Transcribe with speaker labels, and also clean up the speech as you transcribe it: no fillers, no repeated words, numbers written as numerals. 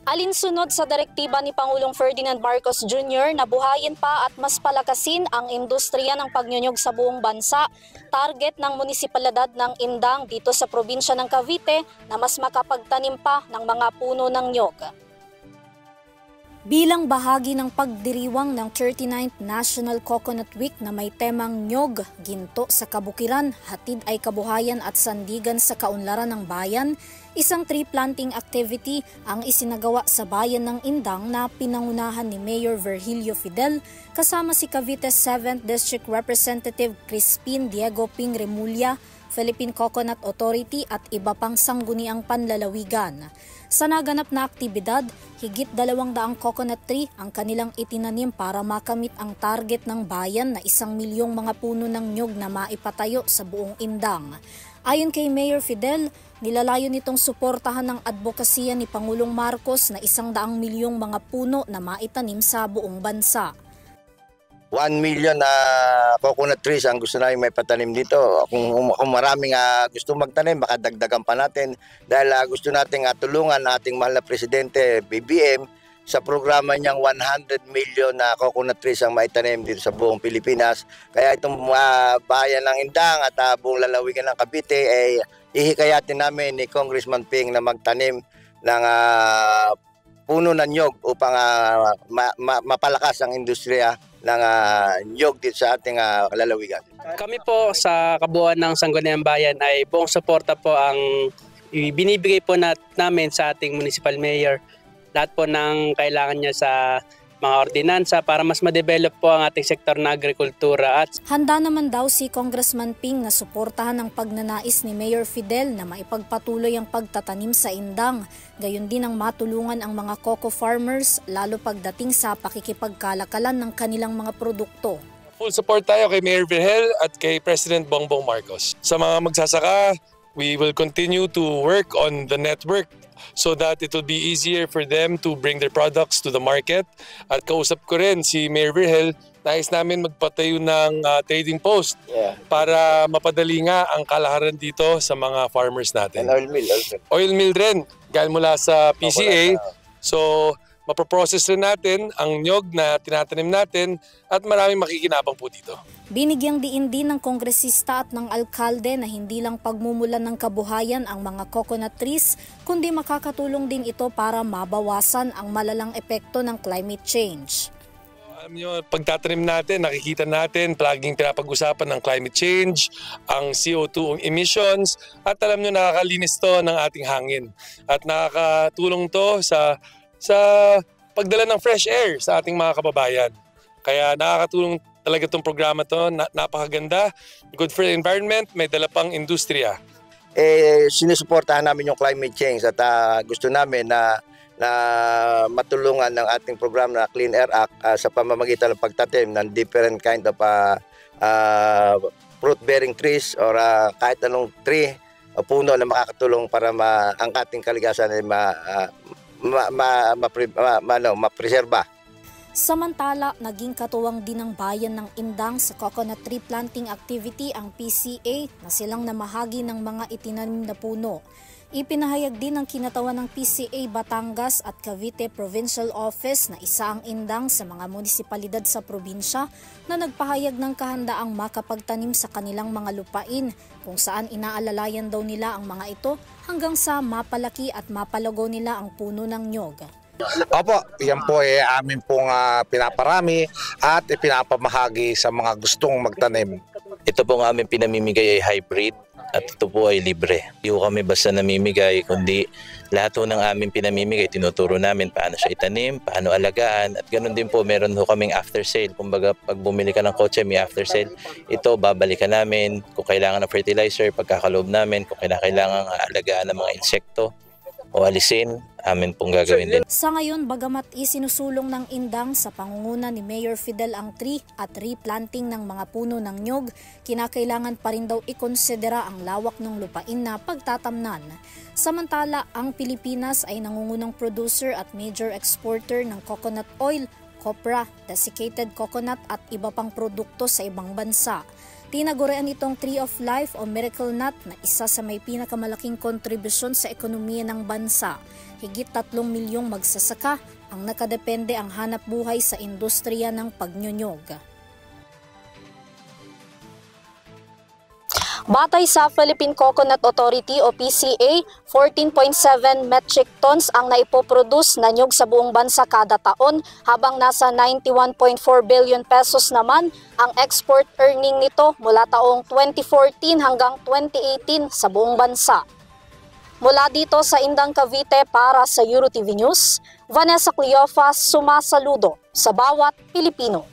Speaker 1: Alinsunod sa direktiba ni Pangulong Ferdinand Marcos Jr. na buhayin pa at mas palakasin ang industriya ng pagnyunyog sa buong bansa, target ng munisipalidad ng Indang dito sa probinsya ng Cavite na mas makapagtanim pa ng mga puno ng nyog. Bilang bahagi ng pagdiriwang ng 39th National Coconut Week na may temang nyog, ginto sa kabukiran, hatid ay kabuhayan at sandigan sa kaunlaran ng bayan, isang tree planting activity ang isinagawa sa bayan ng Indang na pinangunahan ni Mayor Virgilio Fidel kasama si Cavite 7th District Representative Crispin Diego Ping Remulla, Philippine Coconut Authority at iba pang sangguniang panlalawigan. Sa naganap na aktibidad, higit 200 coconut tree ang kanilang itinanim para makamit ang target ng bayan na 1 milyong mga puno ng nyog na maipatayo sa buong Indang. Ayon kay Mayor Fidel, nilalayo nitong suportahan ng advokasya ni Pangulong Marcos na 100 milyong mga puno na maitanim sa buong bansa.
Speaker 2: 1 million na coconut trees ang gusto namin may patanim dito. Kung maraming gusto magtanim, baka dagdagan pa natin dahil gusto nating tulungan ating mahal na Presidente BBM sa programa niyang 100 million na coconut trees ang maitanim dito sa buong Pilipinas. Kaya itong bayan ng Indang at buong lalawigan ng Cavite ay ihikayatin namin ni Congressman Ping na magtanim ng puno ng nyog upang mapalakas ang industriya ng nyog dito sa ating lalawigan.
Speaker 3: Kami po sa kabuuan ng Sangguniang Bayan ay buong suporta po ang binibigay po namin sa ating municipal mayor. Lahat po ng kailangan niya sa mga ordinansa para mas ma-develop po ang ating sektor na agrikultura.
Speaker 1: Handa naman daw si Congressman Ping na suportahan ang pagnanais ni Mayor Fidel na maipagpatuloy ang pagtatanim sa Indang. Gayon din ang matulungan ang mga coco farmers lalo pagdating sa pakikipagkalakalan ng kanilang mga produkto.
Speaker 4: Full support tayo kay Mayor Virgel at kay President Bongbong Marcos. Sa mga magsasaka, we will continue to work on the network so that it will be easier for them to bring their products to the market. At kausap ko rin si Mayor Virgel, nais namin magpatayo ng trading post para mapadali nga ang kalakaran dito sa mga farmers natin.
Speaker 2: And oil mill also.
Speaker 4: Oil mill rin, galing mula sa PCA. So, mapoprocess rin natin ang nyog na tinatanim natin at maraming makikinabang po dito.
Speaker 1: Binigyang diin din ng kongresista at ng alkalde na hindi lang pagmumulan ng kabuhayan ang mga coconut trees, kundi makakatulong din ito para mabawasan ang malalang epekto ng climate change.
Speaker 4: Alam nyo, pagtatanim natin, nakikita natin, palaging pinapag-usapan ng climate change, ang CO2 emissions, at alam nyo, nakakalinis to ng ating hangin. At nakakatulong to sa pagdala ng fresh air sa ating mga kababayan. Kaya nakakatulong talaga itong programa to, napakaganda, good for the environment, may dala pang industriya.
Speaker 2: Sinusuportahan namin yung climate change at gusto namin na matulungan ng ating programa na Clean Air Act sa pamamagitan ng pagtatim ng different kind of fruit-bearing trees or kahit anong tree o puno na makakatulong para ang ating kalikasan ay mapreserba.
Speaker 1: Samantala, naging katuwang din ng bayan ng Indang sa coconut tree planting activity ang PCA na silang namahagi ng mga itinanim na puno. Ipinahayag din ng kinatawan ng PCA Batangas at Cavite Provincial Office na isa ang Indang sa mga munisipalidad sa probinsya na nagpahayag ng kahandaang makapagtanim sa kanilang mga lupain kung saan inaalalayan daw nila ang mga ito hanggang sa mapalaki at mapalago nila ang puno ng nyog.
Speaker 5: Opo, yan po amin pong pinaparami at pinapamahagi sa mga gustong magtanim.
Speaker 6: Ito po ang aming pinamimigay ay hybrid at ito po ay libre. Hindi po kami basta namimigay, kundi lahat po ng aming pinamimigay, tinuturo namin paano siya itanim, paano alagaan, at ganoon din po meron po kaming after sale. Kumbaga pag bumili ka ng kotse, may after sale. Ito, babalikan namin kung kailangan ng fertilizer, pagkakaloob namin, kung kailangan alagaan ng mga insekto o alisin, amin pong gagawin din.
Speaker 1: Sa ngayon, bagamat isinusulong ng Indang sa pangunguna ni Mayor Fidel ang tree at replanting ng mga puno ng nyog, kinakailangan pa rin daw ikonsidera ang lawak ng lupain na pagtatamnan. Samantala, ang Pilipinas ay nangungunang producer at major exporter ng coconut oil, copra, desiccated coconut at iba pang produkto sa ibang bansa. Tinagurian itong Tree of Life o Miracle Nut na isa sa may pinakamalaking kontribusyon sa ekonomiya ng bansa. Higit 3 milyong magsasaka ang nakadepende ang hanap buhay sa industriya ng pagnyunyog. Batay sa Philippine Coconut Authority o PCA, 14.7 metric tons ang naipoproduce na nyug sa buong bansa kada taon, habang nasa 91.4 billion pesos naman ang export earning nito mula taong 2014 hanggang 2018 sa buong bansa. Mula dito sa Indang, Cavite para sa EuroTV News, Vanessa Cleofas sumasaludo sa bawat Pilipino.